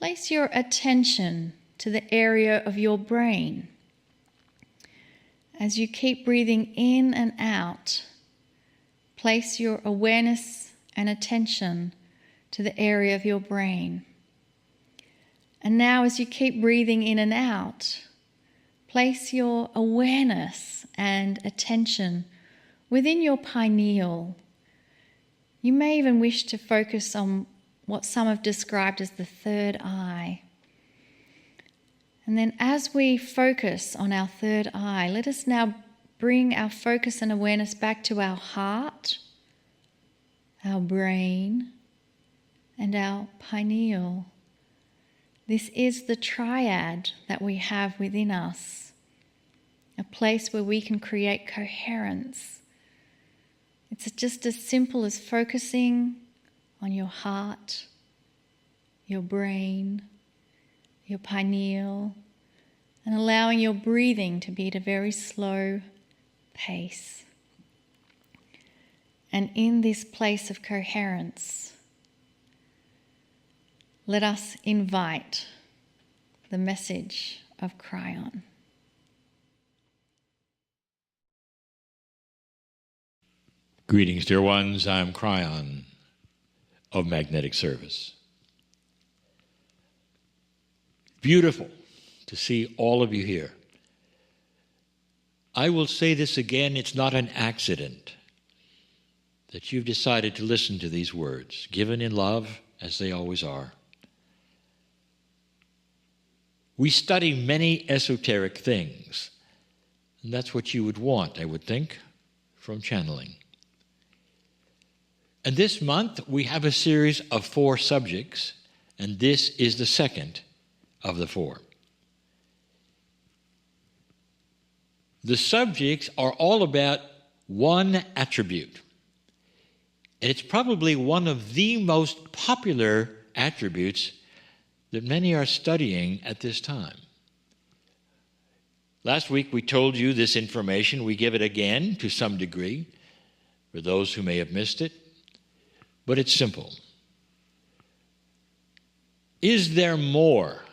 place your attention to the area of your brain. As you keep breathing in and out, place your awareness and attention to the area of your brain. And now as you keep breathing in and out, place your awareness and attention within your pineal. You may even wish to focus on what some have described as the third eye. And then as we focus on our third eye, let us now bring our focus and awareness back to our heart, our brain, and our pineal. This is the triad that we have within us, a place where we can create coherence. It's just as simple as focusing on your heart, your brain, your pineal, and allowing your breathing to be at a very slow pace. And in this place of coherence, let us invite the message of Cryon. Greetings, dear ones. I'm Cryon of Magnetic Service. Beautiful to see all of you here. I will say this again, it's not an accident that you've decided to listen to these words, given in love as they always are. We study many esoteric things, and that's what you would want, I would think, from channeling. And this month we have a series of 4 subjects, and this is the second of the 4. The subjects are all about one attribute, and it's probably one of the most popular attributes that many are studying at this time. Last week we told you this information. We give it again to some degree for those who may have missed it, but it's simple. Is there more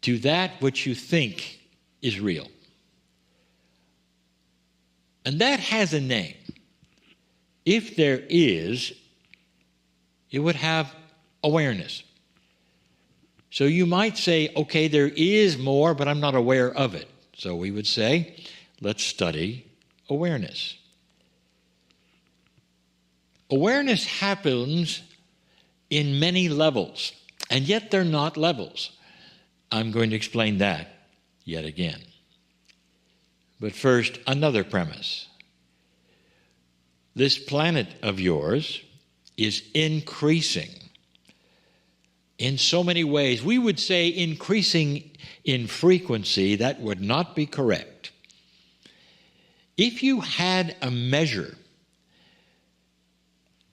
to that which you think is real? And that has a name. If there is, it would have awareness. So you might say, okay, there is more, but I'm not aware of it. So we would say, let's study awareness. Awareness happens in many levels, and yet they're not levels. I'm going to explain that yet again. But first, another premise. This planet of yours is increasing in so many ways. We would say increasing in frequency. That would not be correct. If you had a measure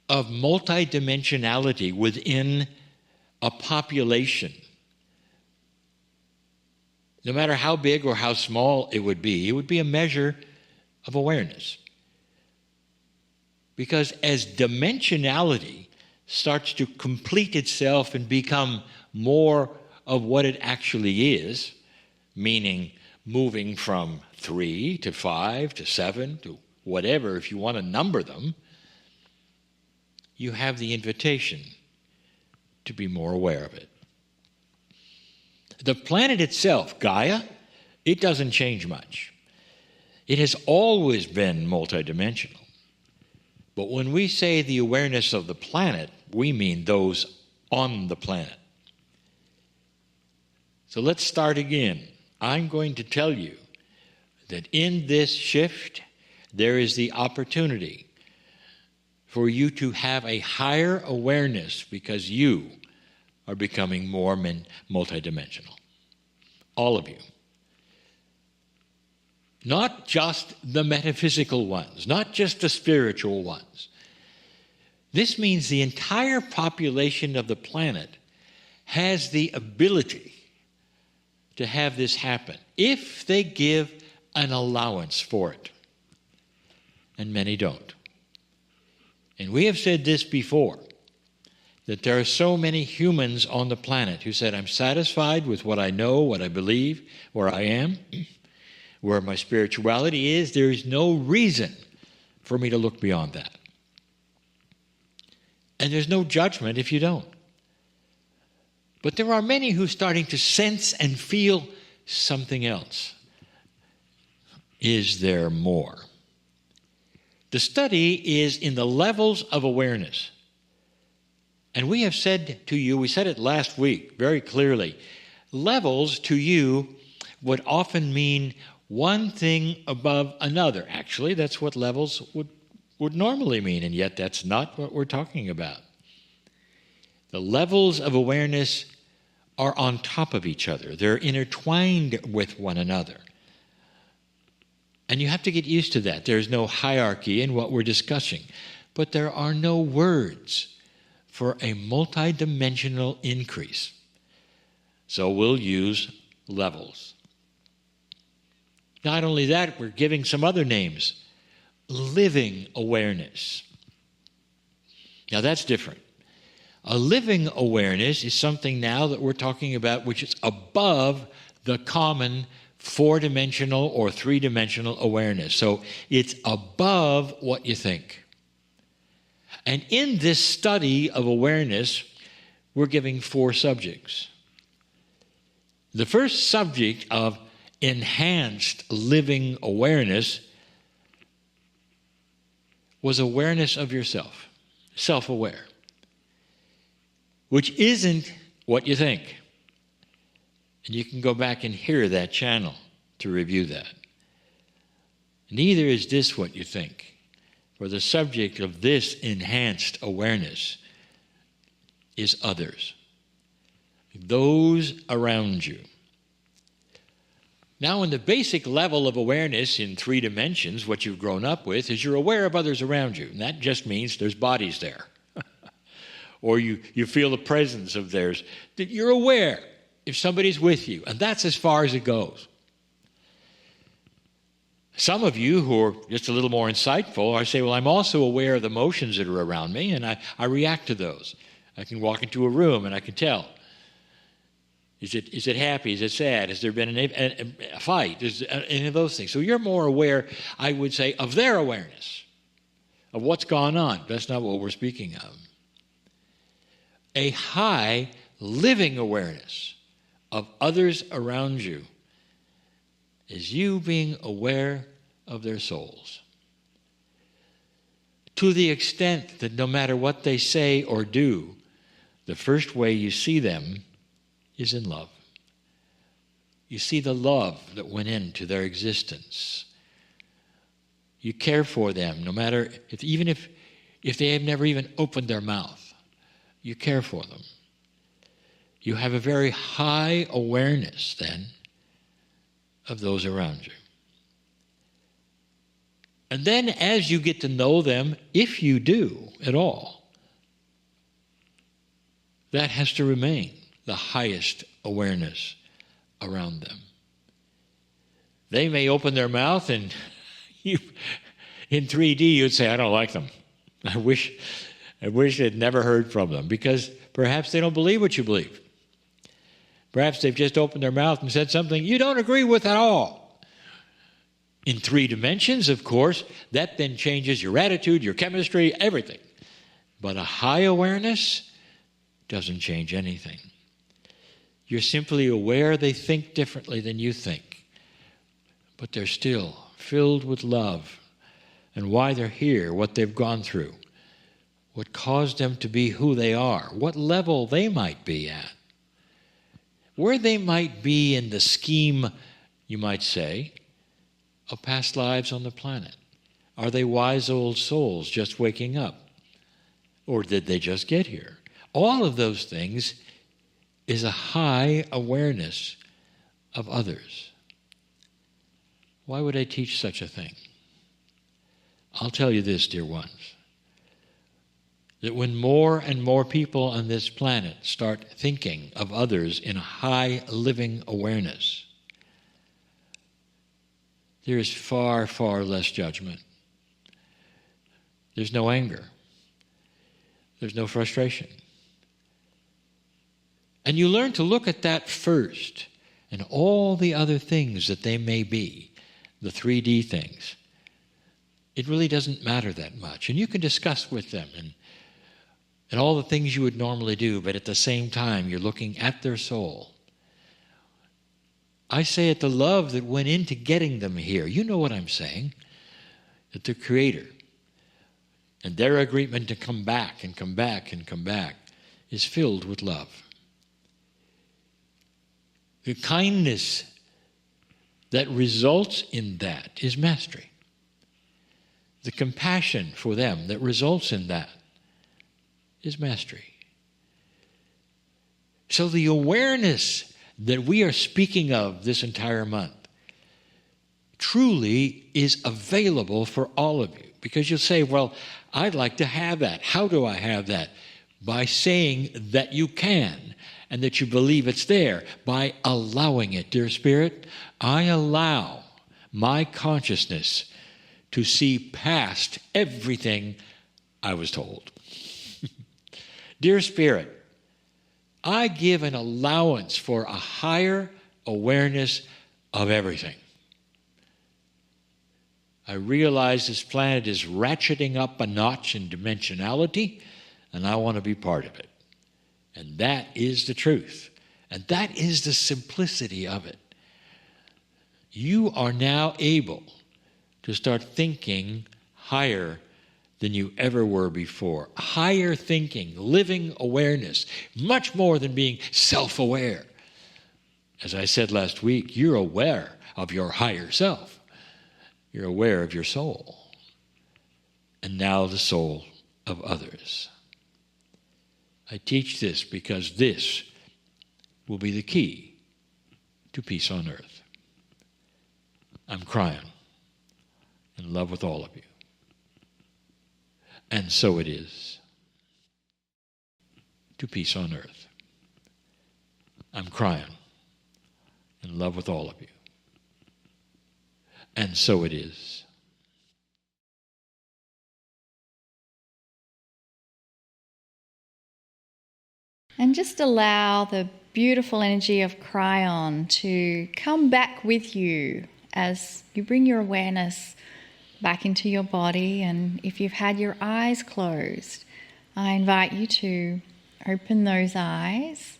of multidimensionality within a population, no matter how big or how small it would be a measure of awareness. Because as dimensionality starts to complete itself and become more of what it actually is, meaning moving from 3 to 5 to 7 to whatever, if you want to number them, you have the invitation to be more aware of it. The planet itself, Gaia, it doesn't change much. It has always been multidimensional. But when we say the awareness of the planet, we mean those on the planet. So let's start again. I'm going to tell you that in this shift, there is the opportunity for you to have a higher awareness because you are becoming more multidimensional. All of you. Not just the metaphysical ones, not just the spiritual ones. This means the entire population of the planet has the ability to have this happen if they give an allowance for it. And many don't. And we have said this before. that there are so many humans on the planet who said, I'm satisfied with what I know, what I believe, where I am, where my spirituality is. There is no reason for me to look beyond that. And there's no judgment if you don't. But there are many who are starting to sense and feel something else. Is there more? The study is in the levels of awareness. And we have said to you, we said it last week very clearly, levels to you would often mean one thing above another. Actually, that's what levels would normally mean, and yet that's not what we're talking about. The levels of awareness are on top of each other. They're intertwined with one another. And you have to get used to that. There's no hierarchy in what we're discussing. But there are no words for a multidimensional increase. So we'll use levels. Not only that, we're giving some other names. Living awareness. Now that's different. A living awareness is something now that we're talking about which is above the common four-dimensional or three-dimensional awareness. So it's above what you think. And in this study of awareness, we're giving 4 subjects. The first subject of enhanced living awareness was awareness of yourself, self-aware, which isn't what you think. And you can go back and hear that channel to review that. Neither is this what you think. For the subject of this enhanced awareness is others, those around you. Now, in the basic level of awareness in 3 dimensions, what you've grown up with is you're aware of others around you. And that just means there's bodies there. Or you feel the presence of theirs. That you're aware if somebody's with you. And that's as far as it goes. Some of you who are just a little more insightful are say, well, I'm also aware of the emotions that are around me, and I react to those. I can walk into a room and I can tell. Is it happy? Is it sad? Has there been a fight? Is any of those things? So you're more aware, I would say, of their awareness, of what's gone on. That's not what we're speaking of. A high living awareness of others around you is you being aware of their souls. To the extent that no matter what they say or do, the first way you see them is in love. You see the love that went into their existence. You care for them, no matter, even if they have never even opened their mouth. You care for them. You have a very high awareness then of those around you. And then as you get to know them, if you do at all, that has to remain the highest awareness around them. They may open their mouth and in 3D you'd say, I don't like them. I wish I'd never heard from them, because perhaps they don't believe what you believe. Perhaps they've just opened their mouth and said something you don't agree with at all. In 3 dimensions, of course, that then changes your attitude, your chemistry, everything. But a high awareness doesn't change anything. You're simply aware they think differently than you think. But they're still filled with love and why they're here, what they've gone through, what caused them to be who they are, what level they might be at, where they might be in the scheme, you might say, of past lives on the planet. Are they wise old souls just waking up? Or did they just get here? All of those things is a high awareness of others. Why would I teach such a thing? I'll tell you this, dear ones, that when more and more people on this planet start thinking of others in a high living awareness, there is far, far less judgment. There's no anger. There's no frustration. And you learn to look at that first, and all the other things that they may be, the 3D things. It really doesn't matter that much. And you can discuss with them and all the things you would normally do, but at the same time, you're looking at their soul. I say it, the love that went into getting them here. You know what I'm saying. That the Creator and their agreement to come back and come back and come back is filled with love. The kindness that results in that is mastery. The compassion for them that results in that is mastery. So the awareness that we are speaking of this entire month truly is available for all of you. Because you'll say, well, I'd like to have that. How do I have that? By saying that you can and that you believe it's there, by allowing it. Dear Spirit, I allow my consciousness to see past everything I was told. Dear Spirit, I give an allowance for a higher awareness of everything. I realize this planet is ratcheting up a notch in dimensionality, and I want to be part of it. And that is the truth. And that is the simplicity of it. You are now able to start thinking higher than you ever were before. Higher thinking, living awareness, much more than being self-aware. As I said last week, you're aware of your higher self. You're aware of your soul. And now the soul of others. I teach this because this will be the key to peace on earth. I'm Cryon, in love with all of you. And so it is to peace on earth. I'm Cryon, in love with all of you. And so it is. And just allow the beautiful energy of Cryon to come back with you as you bring your awareness back into your body. And if you've had your eyes closed, I invite you to open those eyes.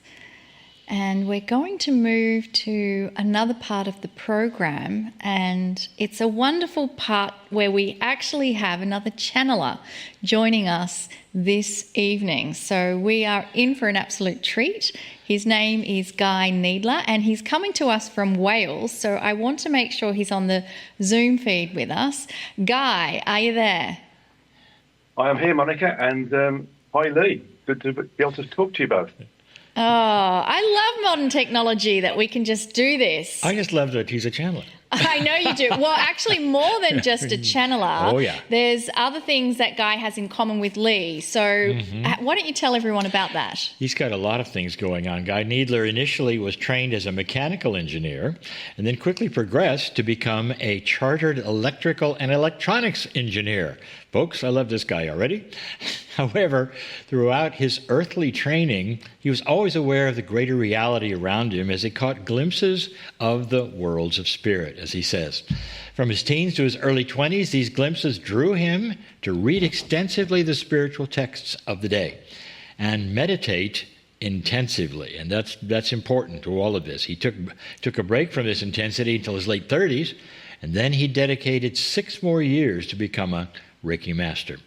And we're going to move to another part of the program, and it's a wonderful part where we actually have another channeler joining us this evening. So we are in for an absolute treat. His name is Guy Needler, and he's coming to us from Wales, so I want to make sure he's on the Zoom feed with us. Guy, are you there? I am here, Monica, and hi, Lee. Good to be able to talk to you both. Oh, I love modern technology that we can just do this. I just love that he's a channeler. I know you do. Well, actually, more than just a channeler. Oh, yeah. There's other things that Guy has in common with Lee. So why don't you tell everyone about that? He's got a lot of things going on. Guy Needler initially was trained as a mechanical engineer and then quickly progressed to become a chartered electrical and electronics engineer. Folks, I love this guy already. However, throughout his earthly training, he was always aware of the greater reality around him as he caught glimpses of the worlds of spirit, as he says. From his teens to his early 20s, these glimpses drew him to read extensively the spiritual texts of the day and meditate intensively. And that's important to all of this. He took a break from this intensity until his late 30s, and then he dedicated 6 more years to become a Reiki master,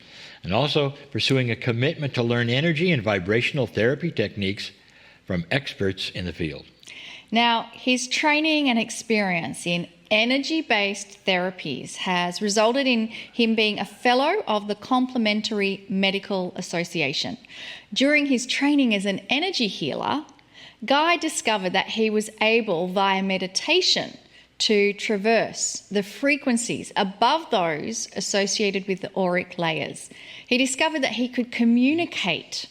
and also pursuing a commitment to learn energy and vibrational therapy techniques from experts in the field. Now, his training and experience in energy-based therapies has resulted in him being a fellow of the Complementary Medical Association. During his training as an energy healer, Guy discovered that he was able, via meditation, to traverse the frequencies above those associated with the auric layers. He discovered that he could communicate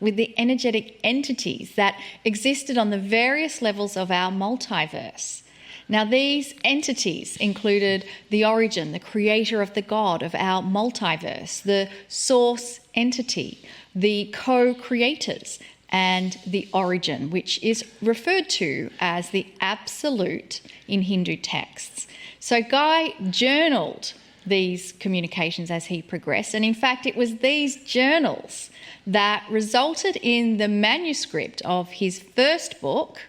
with the energetic entities that existed on the various levels of our multiverse. Now, these entities included the origin, the creator of the God of our multiverse, the source entity, the co-creators, and the origin, which is referred to as the absolute in Hindu texts. So Guy journaled these communications as he progressed, and in fact it was these journals that resulted in the manuscript of his first book,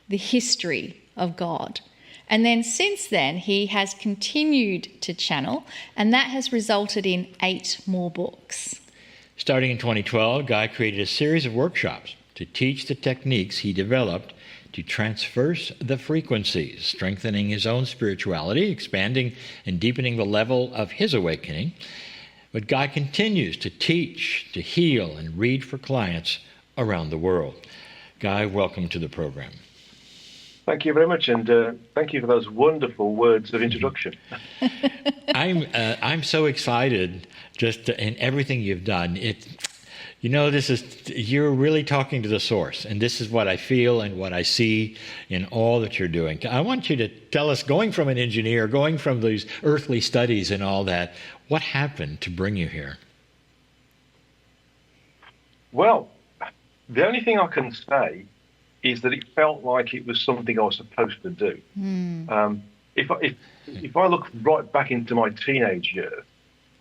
The History of God. And then since then he has continued to channel, and that has resulted in 8 more books. Starting in 2012, Guy created a series of workshops to teach the techniques he developed to transverse the frequencies, strengthening his own spirituality, expanding and deepening the level of his awakening. But Guy continues to teach, to heal, and read for clients around the world. Guy, welcome to the program. Thank you very much, and thank you for those wonderful words of introduction. I'm so excited just in everything you've done. You're really talking to the source, and this is what I feel and what I see in all that you're doing. I want you to tell us, going from an engineer, going from these earthly studies and all that, what happened to bring you here? Well, the only thing I can say is that it felt like it was something I was supposed to do. If I look right back into my teenage years,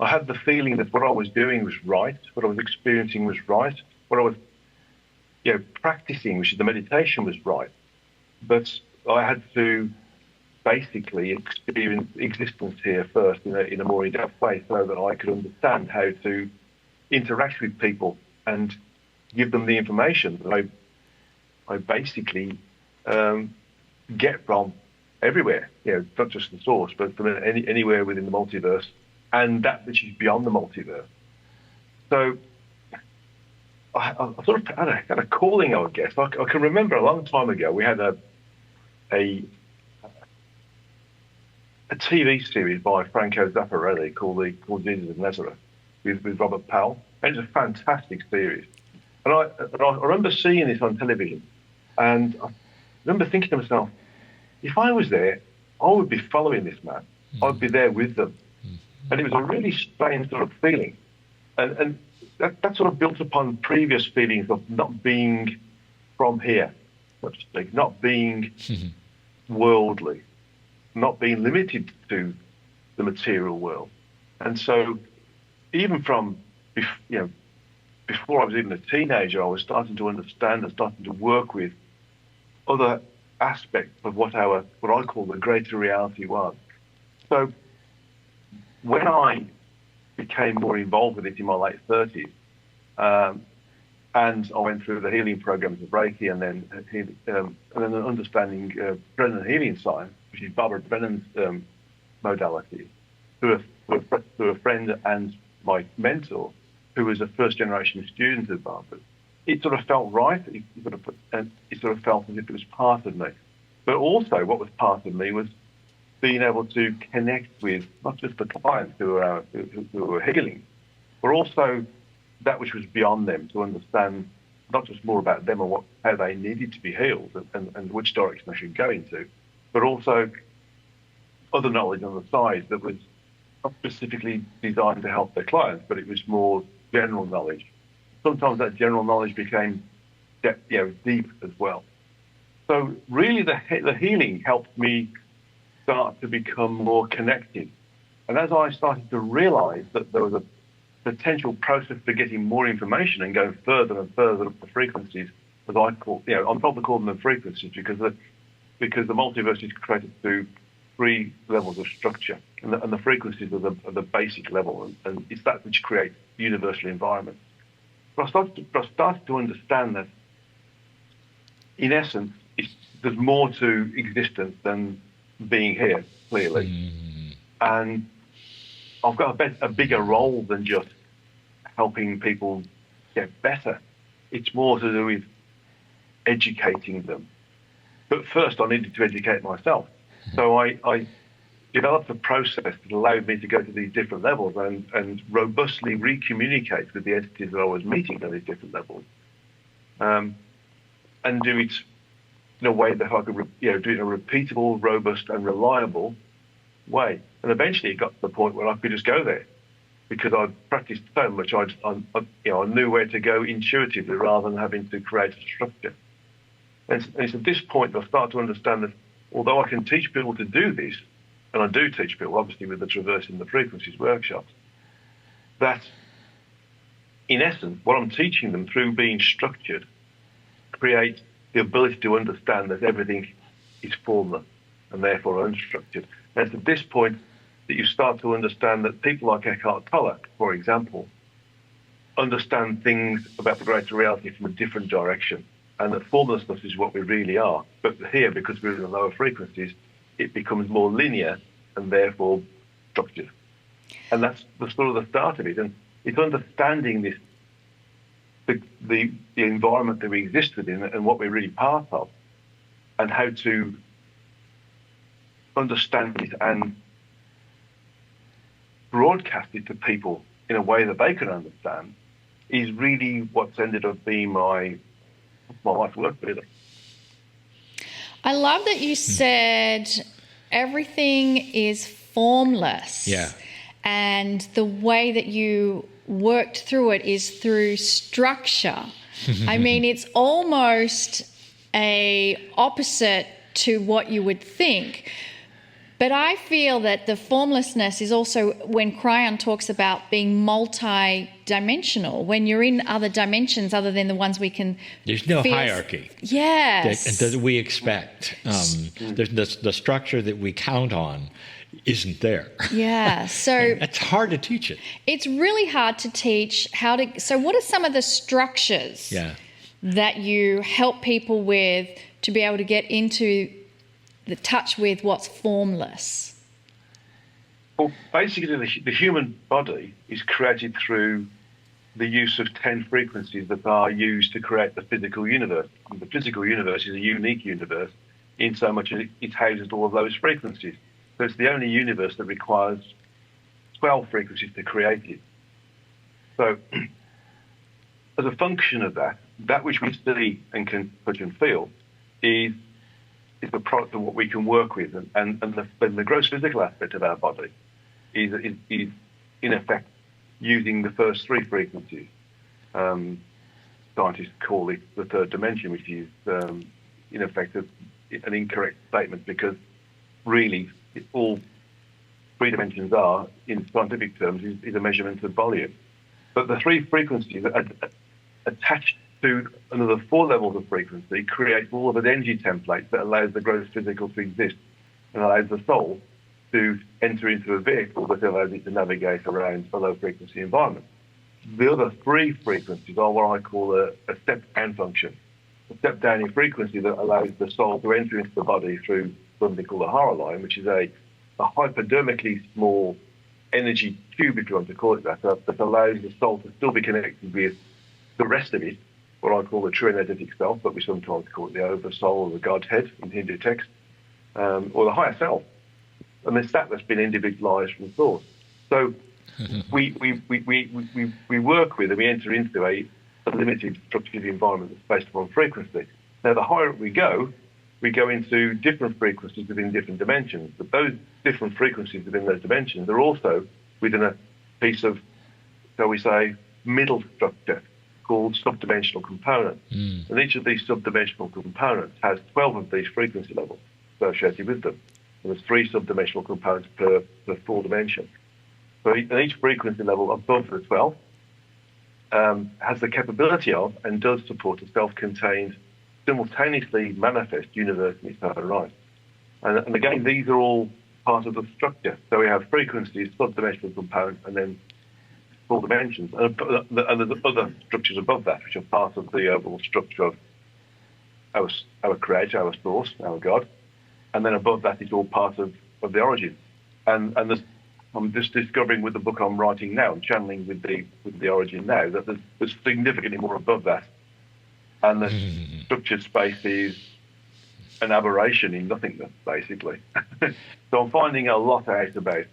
I had the feeling that what I was doing was right, what I was experiencing was right, what I was practicing, which is the meditation, was right. But I had to basically experience existence here first in a more in-depth way so that I could understand how to interact with people and give them the information that I basically get from everywhere, not just the source, but from anywhere within the multiverse and that which is beyond the multiverse. So I sort of had a calling, I guess. I can remember a long time ago we had a TV series by Franco Zaffarelli called Jesus of Nazareth with Robert Powell, and it's a fantastic series. And I remember seeing this on television, and I remember thinking to myself, if I was there, I would be following this man. I'd be there with them. And it was a really strange sort of feeling. And that sort of built upon previous feelings of not being from here, so to speak, not being worldly, not being limited to the material world. And so even from, before I was even a teenager, I was starting to understand and starting to work with other aspects of what I call the greater reality was. So when I became more involved with it in my late 30s, and I went through the healing programs of Reiki and then understanding Brennan healing science, which is Barbara Brennan's modality, through a friend and my mentor, who was a first-generation student of Barbara. It sort of felt right. It sort of felt as if it was part of me. But also, what was part of me was being able to connect with not just the clients who were healing, but also that which was beyond them, to understand not just more about them and how they needed to be healed and which direction they should go into, but also other knowledge on the side that was not specifically designed to help their clients, but it was more general knowledge. Sometimes that general knowledge became deep as well. So really the healing helped me start to become more connected. And as I started to realize that there was a potential process for getting more information and going further and further up the frequencies, as I call, I'm probably calling them frequencies because the multiverse is created through 3 levels of structure, and the frequencies are the basic level, and it's that which creates universal environment. But I started to understand that, in essence, there's more to existence than being here, clearly. And I've got a bigger role than just helping people get better. It's more to do with educating them. But first, I needed to educate myself. So I developed a process that allowed me to go to these different levels and robustly recommunicate with the entities that I was meeting at these different levels, and do it in a way that I could, do it in a repeatable, robust, and reliable way. And eventually, it got to the point where I could just go there because I'd practiced so much, I knew where to go intuitively rather than having to create a structure. And it's at this point I start to understand that although I can teach people to do this, and I do teach people, obviously, with the Traversing the Frequencies workshops, that in essence, what I'm teaching them through being structured creates the ability to understand that everything is formless and therefore unstructured. And it's at this point that you start to understand that people like Eckhart Tolle, for example, understand things about the greater reality from a different direction, and that formlessness is what we really are. But here, because we're in the lower frequencies, it becomes more linear and therefore structured. And that's the sort of the start of it. And it's understanding this, the environment that we exist within and what we're really part of, and how to understand it and broadcast it to people in a way that they can understand, is really what's ended up being my life work, really. I love that you said everything is formless. Yeah. And the way that you worked through it is through structure. I mean, it's almost a opposite to what you would think. But I feel that the formlessness is also when Cryon talks about being multi-dimensional, when you're in other dimensions other than the ones we can There's no feel. hierarchy. Yes. That we expect. The structure that we count on isn't there. Yeah. So it's hard to teach it. It's really hard to teach how to. So what are some of the structures that you help people with to be able to get into the touch with what's formless? Well, basically, the human body is created through the use of 10 frequencies that are used to create the physical universe. And the physical universe is a unique universe in so much as it houses all of those frequencies. So it's the only universe that requires 12 frequencies to create it. So as a function of that which we see and can touch and feel is the product of what we can work with. And the gross physical aspect of our body is in effect using the first three frequencies. Scientists call it the third dimension, which is in effect an incorrect statement, because really all three dimensions are, in scientific terms, is a measurement of volume. But the three frequencies are attached to another 4 levels of frequency creates all of an energy template that allows the gross physical to exist and allows the soul to enter into a vehicle that allows it to navigate around a low frequency environment. The other 3 frequencies are what I call a step down function. A step down in frequency that allows the soul to enter into the body through something called a Hara line, which is a hypodermically small energy tube, if you want to call it that allows the soul to still be connected with the rest of it, what I call the true energetic self, but we sometimes call it the oversoul or the Godhead in Hindu text, or the higher self. And it's that's been individualized from source. So we work with and we enter into a limited structured environment that's based upon frequency. Now, the higher up we go into different frequencies within different dimensions. But those different frequencies within those dimensions are also within a piece of, shall we say, middle structure called subdimensional components. And each of these subdimensional components has 12 of these frequency levels associated with them. And there's 3 subdimensional components per 4 dimension. So each frequency level above the 12 has the capability of and does support a self-contained, simultaneously manifest universe in its own right. And again, these are all part of the structure. So we have frequencies, subdimensional components, and then 4 dimensions. And there's other structures above that, which are part of the overall structure of our creator, our source, our God. And then above that is all part of the origin. And I'm just discovering with the book I'm writing now, I'm channeling with the origin now, that there's significantly more above that. And the structured space is an aberration in nothingness, basically. So I'm finding a lot out about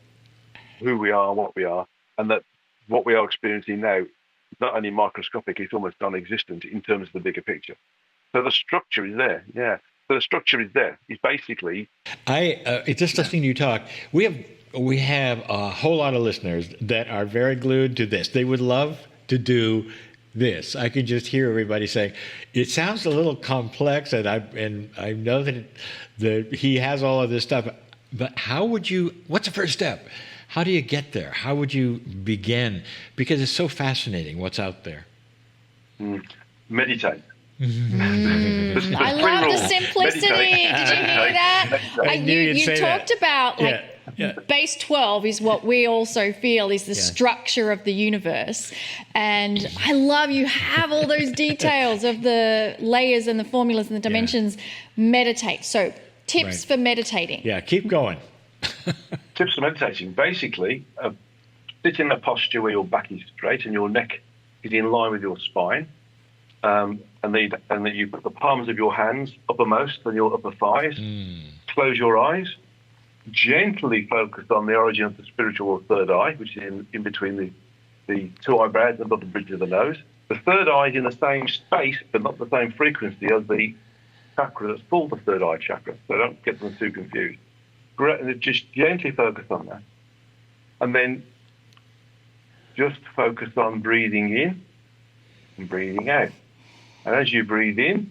who we are and what we are, and that what we are experiencing now is not only microscopic, it's almost non-existent in terms of the bigger picture. So the structure is there, yeah. So the structure is there. It's basically... It's just listening to you talk. We have we have a whole lot of listeners that are very glued to this. They would love to do this. I can just hear everybody saying, it sounds a little complex, and I know that he has all of this stuff, but what's the first step? How do you get there? How would you begin? Because it's so fascinating what's out there. Meditate. I love the simplicity. Meditate. Did you hear that? I knew you'd you say talked that. about Yeah. base 12 is what we also feel is the structure of the universe. And I love you have all those details of the layers and the formulas and the dimensions. Meditate. So tips for meditating. Yeah, keep going. Tips for meditating. Basically, sit in a posture where your back is straight and your neck is in line with your spine. And that you put the palms of your hands uppermost on your upper thighs. Close your eyes. Gently focus on the origin of the spiritual third eye, which is in between the two eyebrows and above the bridge of the nose. The third eye is in the same space, but not the same frequency as the chakra that's called the third eye chakra. So don't get them too confused. And just gently focus on that. And then just focus on breathing in and breathing out. And as you breathe in,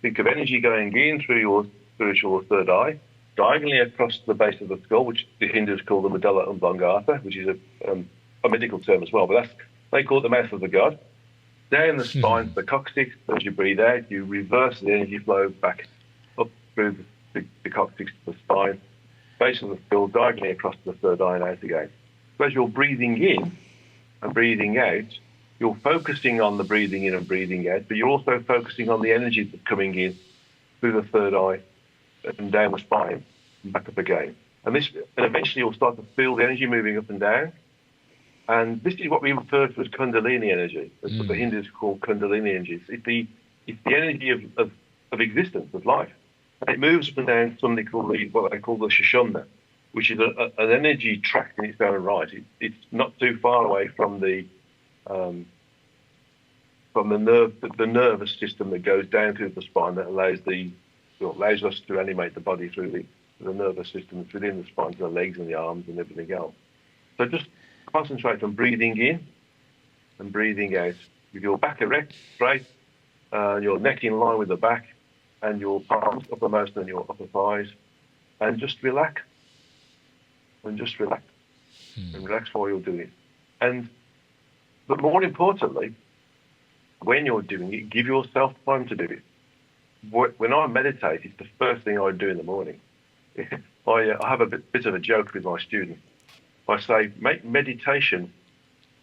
think of energy going in through your spiritual third eye, diagonally across the base of the skull, which the Hindus call the medulla oblongata, which is a medical term as well, but they call it the mouth of the god. Down the spine to the coccyx. As you breathe out, you reverse the energy flow back up through the coccyx to the spine, base of the skull, diagonally across the third eye and out again. So as you're breathing in and breathing out, you're focusing on the breathing in and breathing out, but you're also focusing on the energy that's coming in through the third eye and down the spine and back up again. And eventually you'll start to feel the energy moving up and down. And this is what we refer to as Kundalini energy. That's what the Hindus call Kundalini energy. It's the energy of existence, of life. And it moves up and down something called what they call the Shoshana, which is an energy tract in its own right. It's not too far away from the nervous system that goes down through the spine that allows us to animate the body through the nervous system that's within the spine, to the legs and the arms and everything else. So just concentrate on breathing in and breathing out with your back erect, straight, your neck in line with the back, and your palms uppermost on your upper thighs, and just relax. And relax while you're doing it. But more importantly, when you're doing it, give yourself time to do it. When I meditate, it's the first thing I do in the morning. I have a bit of a joke with my students. I say, make meditation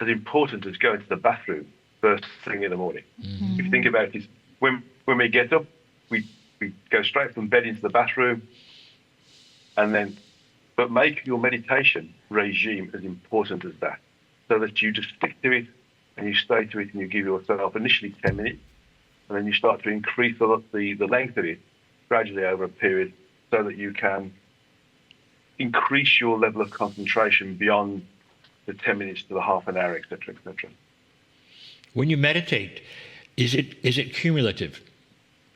as important as going to the bathroom first thing in the morning. If you think about it, when we get up, we go straight from bed into the bathroom, but make your meditation regime as important as that, so that you just stick to it and you stay to it and you give yourself initially 10 minutes, and then you start to increase the length of it gradually over a period, so that you can increase your level of concentration beyond the 10 minutes to the half an hour, etc., etc. When you meditate, is it cumulative?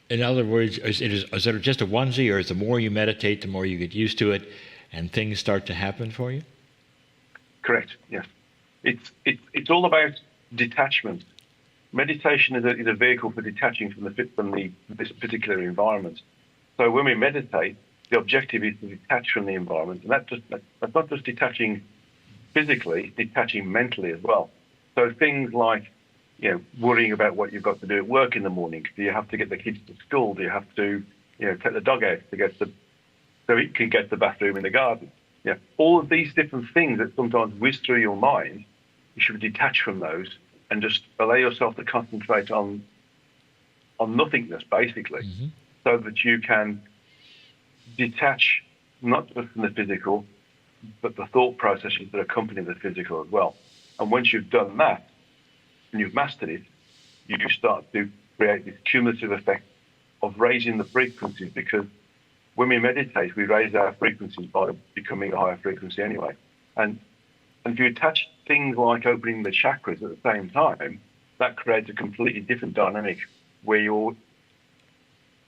In other words, is it just a onesie, or is the more you meditate, the more you get used to it, and things start to happen for you? Correct. Yes. It's all about detachment. Meditation is a vehicle for detaching from this particular environment. So when we meditate, the objective is to detach from the environment, and that's not just detaching physically, it's detaching mentally as well. So things like, worrying about what you've got to do at work in the morning. Do you have to get the kids to school? Do you have to, take the dog out so it can get to the bathroom in the garden? Yeah, all of these different things that sometimes whiz through your mind, you should detach from those and just allow yourself to concentrate on nothingness, basically, so that you can detach not just from the physical, but the thought processes that accompany the physical as well. And once you've done that and you've mastered it, you start to create this cumulative effect of raising the frequencies, because when we meditate, we raise our frequencies by becoming a higher frequency anyway. And if you attach things like opening the chakras at the same time, that creates a completely different dynamic where you're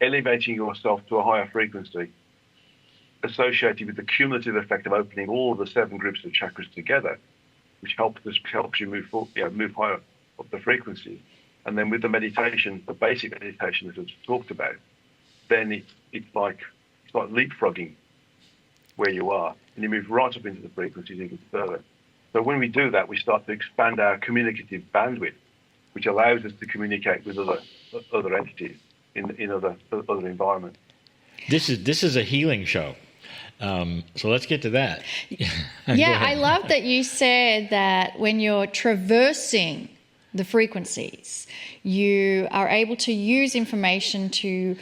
elevating yourself to a higher frequency associated with the cumulative effect of opening all of the 7 groups of chakras together, which helps you move move higher up the frequency. And then with the meditation, the basic meditation that I've talked about, then it's like leapfrogging where you are, and you move right up into the frequencies even further. So when we do that, we start to expand our communicative bandwidth, which allows us to communicate with other entities in other environments. This is a healing show. So let's get to that. Yeah, I love that you said that when you're traversing the frequencies, you are able to use information to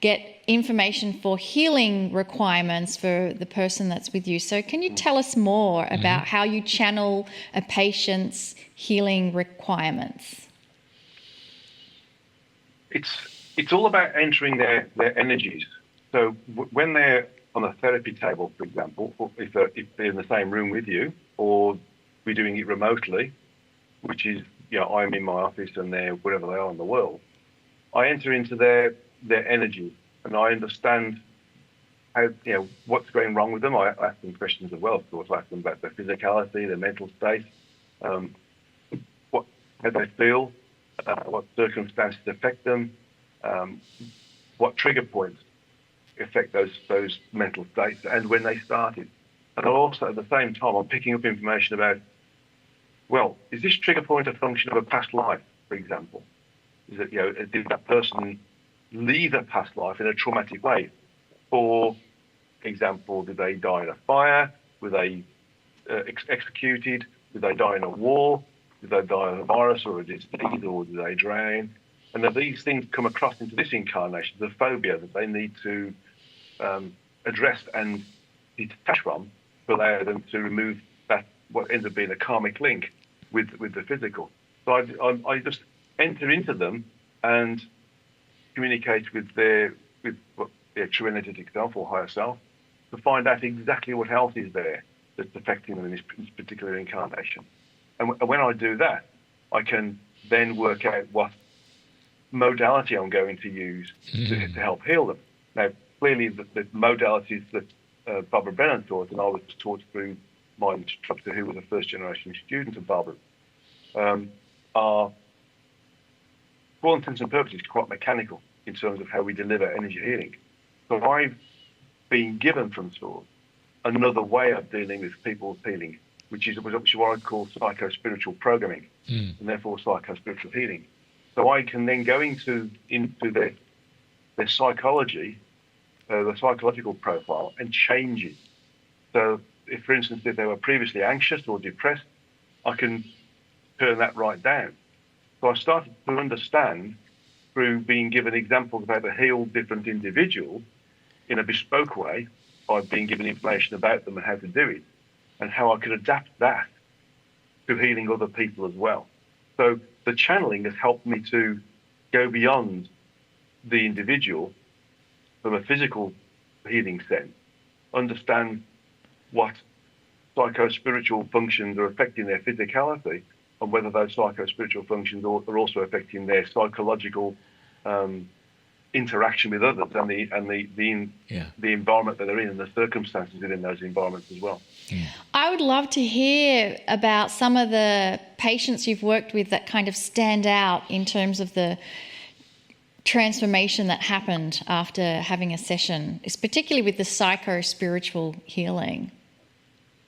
get information for healing requirements for the person that's with you. So can you tell us more about how you channel a patient's healing requirements? It's all about entering their energies. So when they're on a therapy table, for example, or if they're in the same room with you, or we're doing it remotely, which is, I'm in my office and they're wherever they are in the world, I enter into their energy and I understand how, what's going wrong with them. I ask them questions as well, of course. I ask them about their physicality, their mental state, how they feel, what circumstances affect them, what trigger points affect those mental states, and when they started. And also at the same time, I'm picking up information about, well, is this trigger point a function of a past life, for example? Is it, did that person leave a past life in a traumatic way? For example, did they die in a fire? Were they executed? Did they die in a war? Did they die of a virus or a disease, or did they drown? And that these things come across into this incarnation, the phobia that they need to address and detach from, to allow them to remove that, what ends up being a karmic link with the physical. So I just enter into them and communicate with their true energetic self or higher self to find out exactly what else is there that's affecting them in this particular incarnation. And when I do that, I can then work out what modality I'm going to use to help heal them. Now, clearly, the modalities that Barbara Brennan taught, and I was taught through my instructor, who was a first-generation student of Barbara's, are, for all intents and purposes, quite mechanical in terms of how we deliver energy healing. So I've been given from Source another way of dealing with people's healing, which is what I call psycho-spiritual programming, and therefore psycho-spiritual healing. So I can then go into their psychology, the psychological profile, and change it. So if, for instance, if they were previously anxious or depressed, I can turn that right down. So I started to understand, through being given examples of how to heal different individuals in a bespoke way, by being given information about them and how to do it, and how I could adapt that to healing other people as well. So the channeling has helped me to go beyond the individual from a physical healing sense, understand what psycho-spiritual functions are affecting their physicality, and whether those psycho-spiritual functions are also affecting their psychological interaction with others and the environment that they're in and the circumstances within those environments as well. Yeah. I would love to hear about some of the patients you've worked with that kind of stand out in terms of the transformation that happened after having a session, particularly with the psycho-spiritual healing.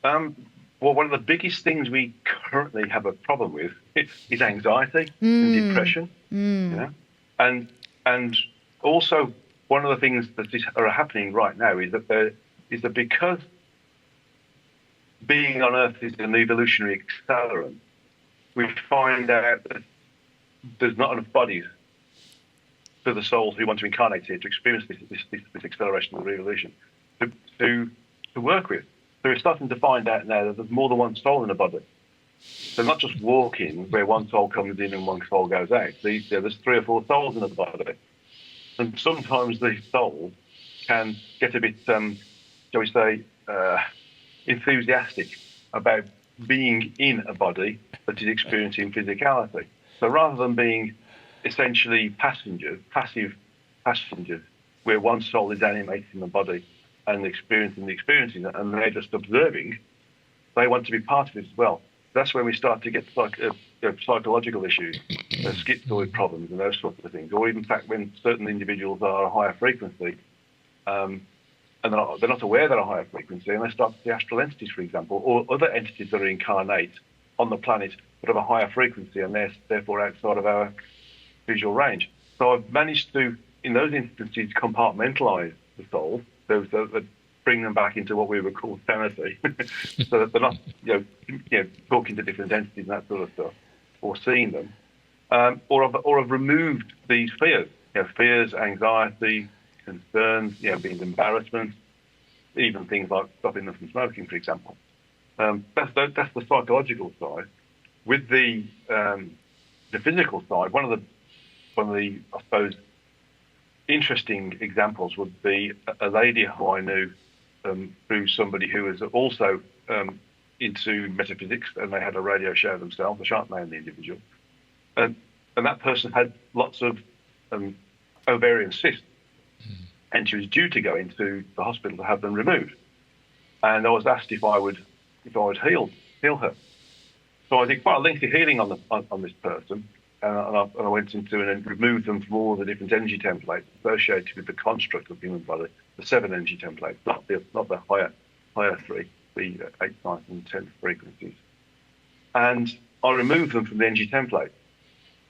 Well, one of the biggest things we currently have a problem with is anxiety and depression. And also, one of the things that are happening right now is that because being on Earth is an evolutionary accelerant, we find out that there's not enough bodies for the souls who want to incarnate here to experience this acceleration of the evolution to work with. So we're starting to find out now that there's more than one soul in a body. So not just walking where one soul comes in and one soul goes out. There's 3 or 4 souls in a body. And sometimes the soul can get a bit, shall we say, enthusiastic about being in a body that is experiencing physicality. So rather than being essentially passive passengers, where one soul is animating the body and experiencing the experiences, and they're just observing, they want to be part of it as well. That's when we start to get psychological issues, schizoid problems and those sorts of things. Or even, in fact, when certain individuals are a higher frequency, and they're not aware they're a higher frequency, and they start to see astral entities, for example, or other entities that are incarnate on the planet but of a higher frequency, and they're therefore outside of our visual range. So I've managed to, in those instances, compartmentalise the soul, so that bring them back into what we would call sanity, so that they're not, talking to different entities and that sort of stuff, or seeing them, or have removed these fears, fears, anxiety, concerns, being embarrassment, even things like stopping them from smoking, for example. That's the psychological side. With the physical side, one of the I suppose interesting examples would be a lady who I knew through somebody who was also into metaphysics, and they had a radio show themselves. I shan't name the individual, and that person had lots of ovarian cysts, and she was due to go into the hospital to have them removed. And I was asked if I would heal her. So I did quite a lengthy healing on this person, and I went into and removed them from all the different energy templates associated with the construct of the human body, the 7 energy templates, not the higher 3, the 8, 9, and 10 frequencies. And I removed them from the energy template,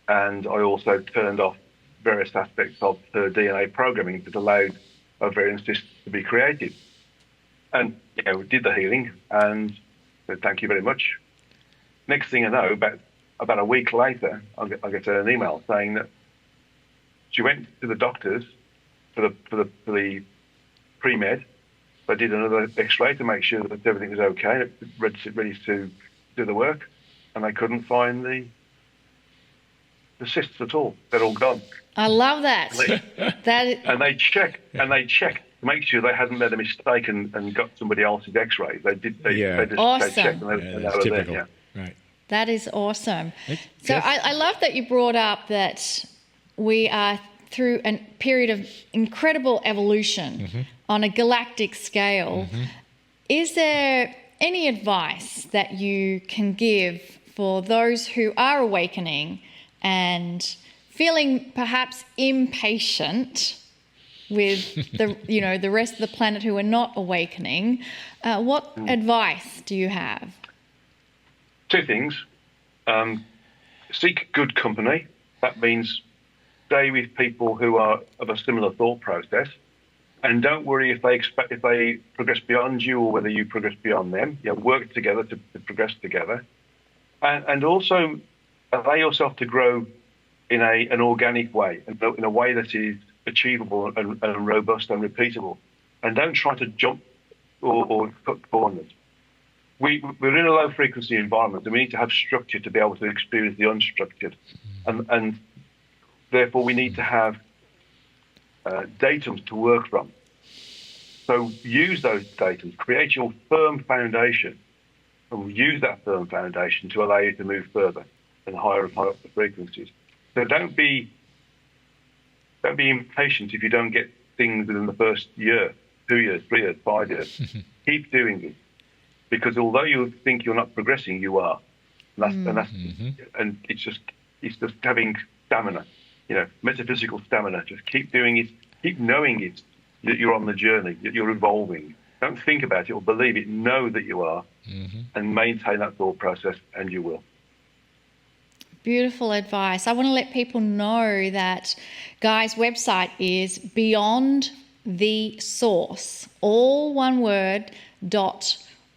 and I also turned off various aspects of her DNA programming that allowed ovarian cysts to be created. And we did the healing and said thank you very much. Next thing I know, about a week later, I get an email saying that she went to the doctors for the pre-med. They did another X-ray to make sure that everything was okay, ready to do the work, and they couldn't find the cysts at all. They're all gone. I love that. And they checked to make sure they hadn't made a mistake and got somebody else's X-rays. They did. They awesome. checked and they were typical. there. Yeah. Right. That is awesome. So I love that you brought up that we are through a period of incredible evolution on a galactic scale. Is there any advice that you can give for those who are awakening and feeling perhaps impatient with the rest of the planet who are not awakening? What advice do you have? 2 things. Seek good company. That means stay with people who are of a similar thought process, and don't worry if they progress beyond you or whether you progress beyond them. Work together to progress together, and also allow yourself to grow in an organic way, in a way that is achievable and robust and repeatable. And don't try to jump or cut corners. We're in a low frequency environment, and we need to have structure to be able to experience the unstructured, and therefore we need to have datums to work from. So use those datums, create your firm foundation, and use that firm foundation to allow you to move further and higher up the frequencies. So don't be impatient if you don't get things within the first year, 2 years, 3 years, 5 years. Keep doing it. Because although you think you're not progressing, you are, and it's just having stamina, metaphysical stamina. Just keep doing it, keep knowing it, that you're on the journey, that you're evolving. Don't think about it or believe it. Know that you are, and maintain that thought process, and you will. Beautiful advice. I want to let people know that Guy's website is Beyond the Source, all one word,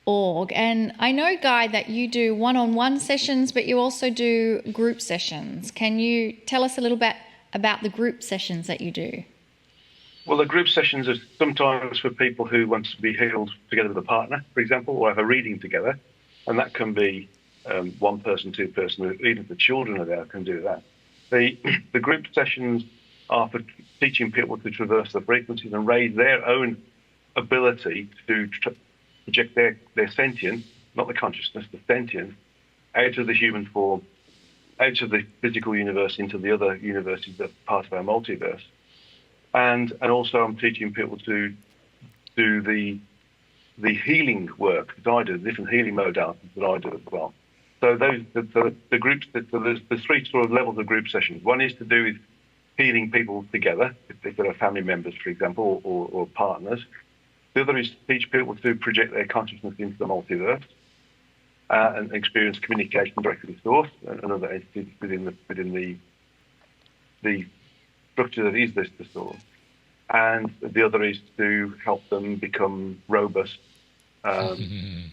.org. And I know, Guy, that you do one-on-one sessions, but you also do group sessions. Can you tell us a little bit about the group sessions that you do? Well, the group sessions are sometimes for people who want to be healed together with a partner, for example, or have a reading together. And that can be 1 person, 2 person, even if the children are there can do that. The group sessions are for teaching people to traverse the frequencies and raise their own ability to project their sentience, not the consciousness, the sentience, out of the human form, out of the physical universe into the other universes that are part of our multiverse. And also I'm teaching people to to the healing work that I do, the different healing modalities that I do as well. So the groups, there's three sort of levels of group sessions. One is to do with healing people together, if they're family members, for example, or partners. The other is to teach people to project their consciousness into the multiverse and experience communication directly with source and other entities within the structure that is the source. And the other is to help them become robust and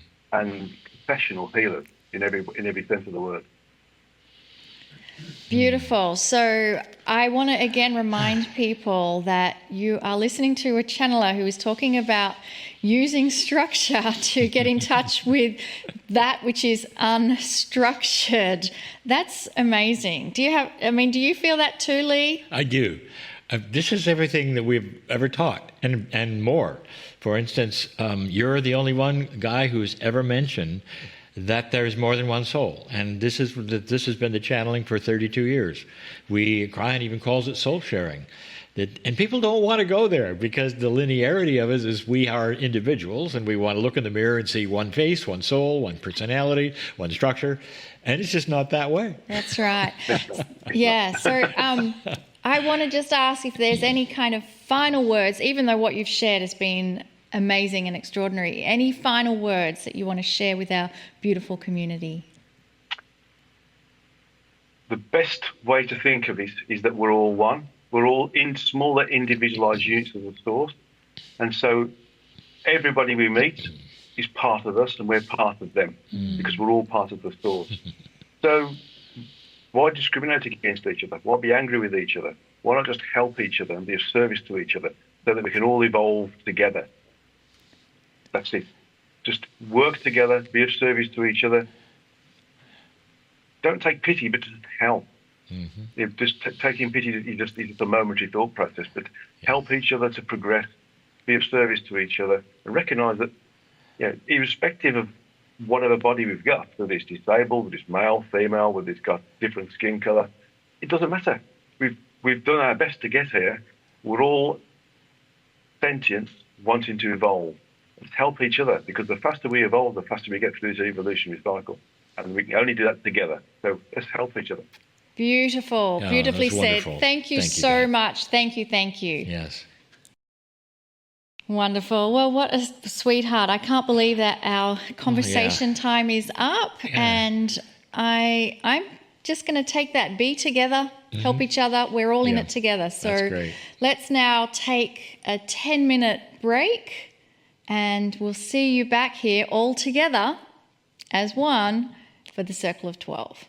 professional healers in every sense of the word. Beautiful. So I want to again remind people that you are listening to a channeler who is talking about using structure to get in touch with that which is unstructured. That's amazing. Do you feel that too, Lee? I do. This is everything that we've ever taught and more. For instance, you're the only one guy who's ever mentioned that there's more than one soul. And this has been the channeling for 32 years. Cryon even calls it soul sharing. And people don't want to go there because the linearity of it is we are individuals and we want to look in the mirror and see one face, one soul, one personality, one structure. And it's just not that way. That's right. Yeah. So I want to just ask if there's any kind of final words, even though what you've shared has been amazing and extraordinary. Any final words that you want to share with our beautiful community? The best way to think of this is that we're all one. We're all in smaller individualized units of the source. And so everybody we meet is part of us and we're part of them because we're all part of the source. So why discriminate against each other? Why be angry with each other? Why not just help each other and be of service to each other so that we can all evolve together? That's it. Just work together, be of service to each other. Don't take pity, but just help. If just taking pity is just a momentary thought process, but help each other to progress, be of service to each other, and recognise that, irrespective of whatever body we've got, whether it's disabled, whether it's male, female, whether it's got different skin colour, it doesn't matter. We've done our best to get here. We're all sentients wanting to evolve. Let's help each other, because the faster we evolve, the faster we get through this evolutionary cycle. And we can only do that together. So let's help each other. Beautiful. Oh, beautifully said. Wonderful. Thank you so much. Thank you. Yes. Wonderful. Well, what a sweetheart. I can't believe that our conversation time is up. And I'm just going to take that. Be together, help each other. We're all in it together. So let's now take a 10-minute break and we'll see you back here all together as one for the Circle of 12.